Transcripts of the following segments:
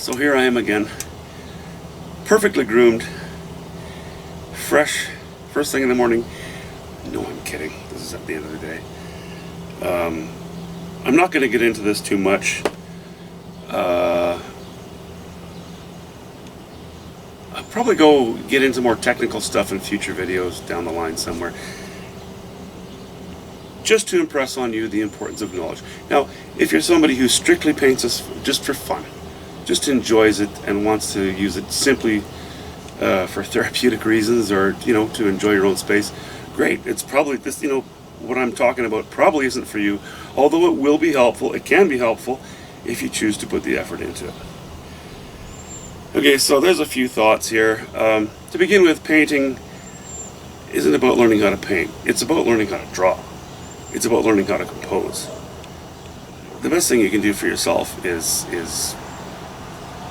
So here I am again, perfectly groomed, fresh, first thing in the morning. No, I'm kidding. This is at the end of the day. I'm not going to get into this too much. I'll probably go get into more technical stuff in future videos down the line somewhere, just to impress on you the importance of knowledge. Now, if you're somebody who strictly paints this just for fun, just enjoys it and wants to use it simply for therapeutic reasons, or to enjoy your own space, great. It's probably this, what I'm talking about probably isn't for you, although it will be helpful. It can be helpful if you choose to put the effort into it. Okay, so there's a few thoughts here. To begin with, painting isn't about learning how to paint. It's about learning how to draw. It's about learning how to compose. The best thing you can do for yourself is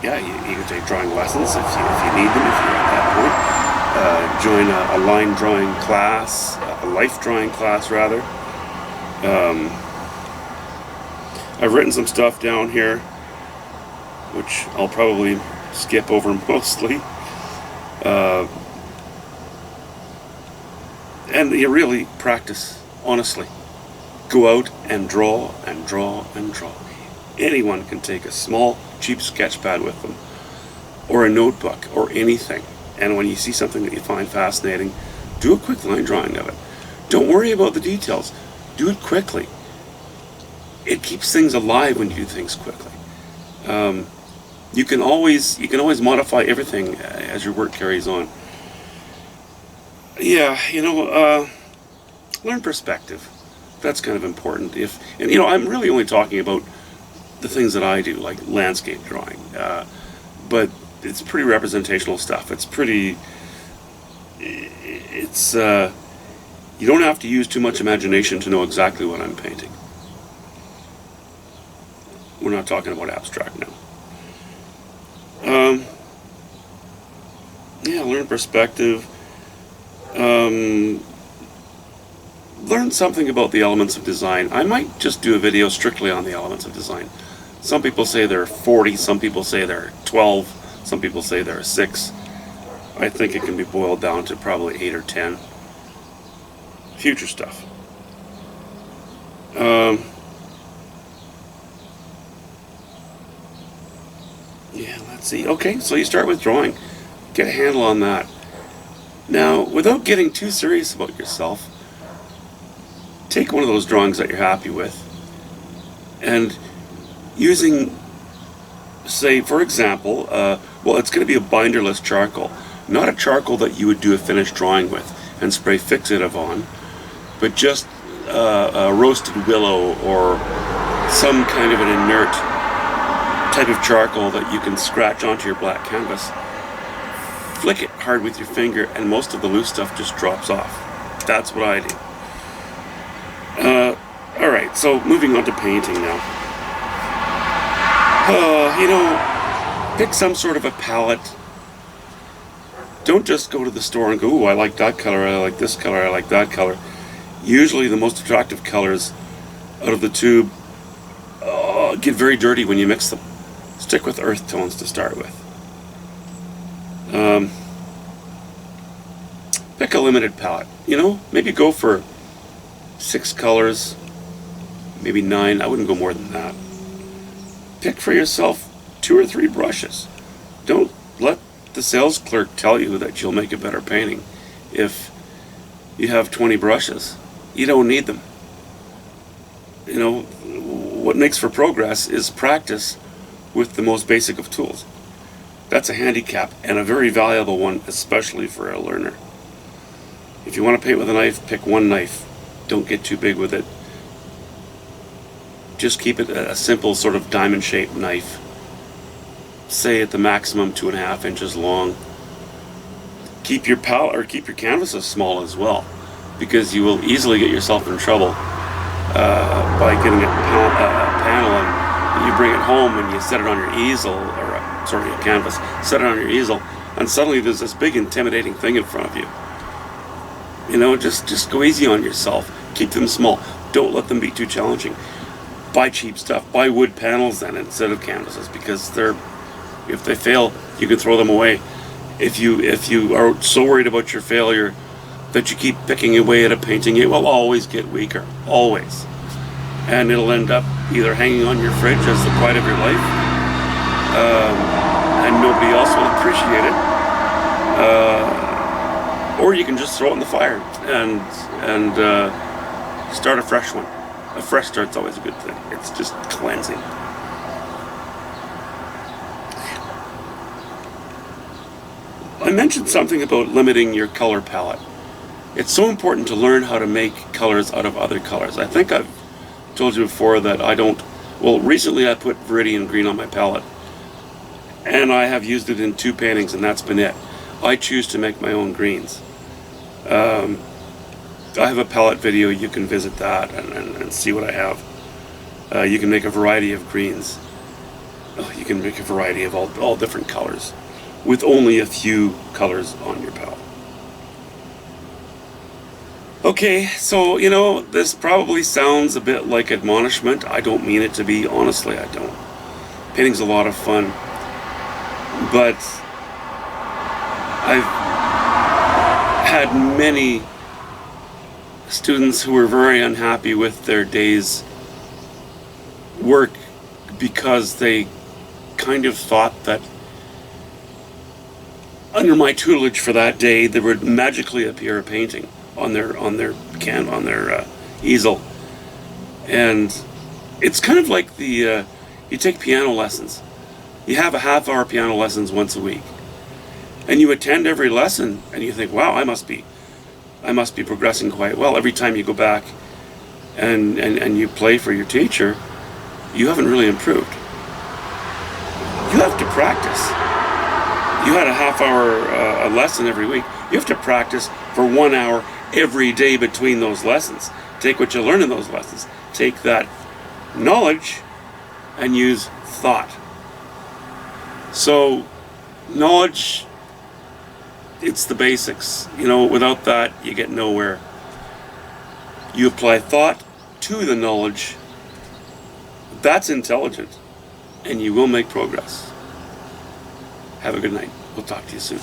you can take drawing lessons if you need them, if you're at that point. Join a line drawing class, a life drawing class rather. I've written some stuff down here, which I'll probably skip over mostly. And you really practice, honestly. Go out and draw and draw and draw. Anyone can take a small, cheap sketch pad with them, or a notebook, or anything. And when you see something that you find fascinating, do a quick line drawing of it. Don't worry about the details. Do it quickly. It keeps things alive when you do things quickly. You can always modify everything as your work carries on. Yeah, learn perspective. That's kind of important. I'm really only talking about the things that I do, like landscape drawing, but it's pretty representational stuff. You don't have to use too much imagination to know exactly what I'm painting. We're not talking about abstract now. Learn perspective. Learn something about the elements of design. I might just do a video strictly on the elements of design. Some people say there are 40, some people say there are 12, some people say there are 6. I think it can be boiled down to probably 8 or 10. Future stuff. Let's see. Okay, so you start with drawing. Get a handle on that. Now, without getting too serious about yourself, take one of those drawings that you're happy with, and using, say, for example, it's going to be a binderless charcoal. Not a charcoal that you would do a finished drawing with and spray fixative on, but just a roasted willow or some kind of an inert type of charcoal that you can scratch onto your black canvas. Flick it hard with your finger and most of the loose stuff just drops off. That's what I do. Alright, so moving on to painting now. Pick some sort of a palette. Don't just go to the store and go, "Ooh, I like that color, I like this color, I like that color." Usually the most attractive colors out of the tube get very dirty when you mix them. Stick with earth tones to start with. Pick a limited palette. Maybe go for 6 colors, maybe 9. I wouldn't go more than that. Pick for yourself 2 or 3 brushes. Don't let the sales clerk tell you that you'll make a better painting if you have 20 brushes. You don't need them. What makes for progress is practice with the most basic of tools. That's a handicap, and a very valuable one, especially for a learner. If you want to paint with a knife, pick one knife. Don't get too big with it. Just keep it a simple sort of diamond-shaped knife. Say at the maximum 2.5 inches long. Keep your palette or keep your canvases small as well, because you will easily get yourself in trouble by getting a panel and you bring it home and you set it on your easel, or a canvas. Set it on your easel, and suddenly there's this big intimidating thing in front of you. Just go easy on yourself. Keep them small. Don't let them be too challenging. Buy cheap stuff. Buy wood panels then instead of canvases, because they're If they fail, you can throw them away. If you are so worried about your failure that you keep picking away at a painting, it will always get weaker, always. And it'll end up either hanging on your fridge as the pride of your life, and nobody else will appreciate it, or you can just throw it in the fire and start a fresh one. A fresh start's always a good thing. It's just cleansing. I mentioned something about limiting your color palette. It's so important to learn how to make colors out of other colors. I think I've told you before that recently I put Viridian green on my palette, and I have used it in 2 paintings, and that's been it. I choose to make my own greens. I have a palette video, you can visit that and see what I have. You can make a variety of greens. You can make a variety of all different colors with only a few colors on your palette. Okay, so, this probably sounds a bit like admonishment. I don't mean it to be, honestly, I don't. Painting's a lot of fun, but I've had many students who were very unhappy with their day's work because they kind of thought that under my tutelage for that day there would magically appear a painting on their easel. And it's kind of like you take piano lessons. You have a half-hour piano lessons once a week, and you attend every lesson, and you think, wow, I must be progressing quite well. Every time you go back and you play for your teacher, you haven't really improved. You have to practice. You had a half-hour lesson every week. You have to practice for 1 hour every day between those lessons. Take what you learn in those lessons. Take that knowledge and use thought. So, knowledge, it's the basics. Without that, you get nowhere. You apply thought to the knowledge. That's intelligent, and you will make progress. Have a good night. We'll talk to you soon.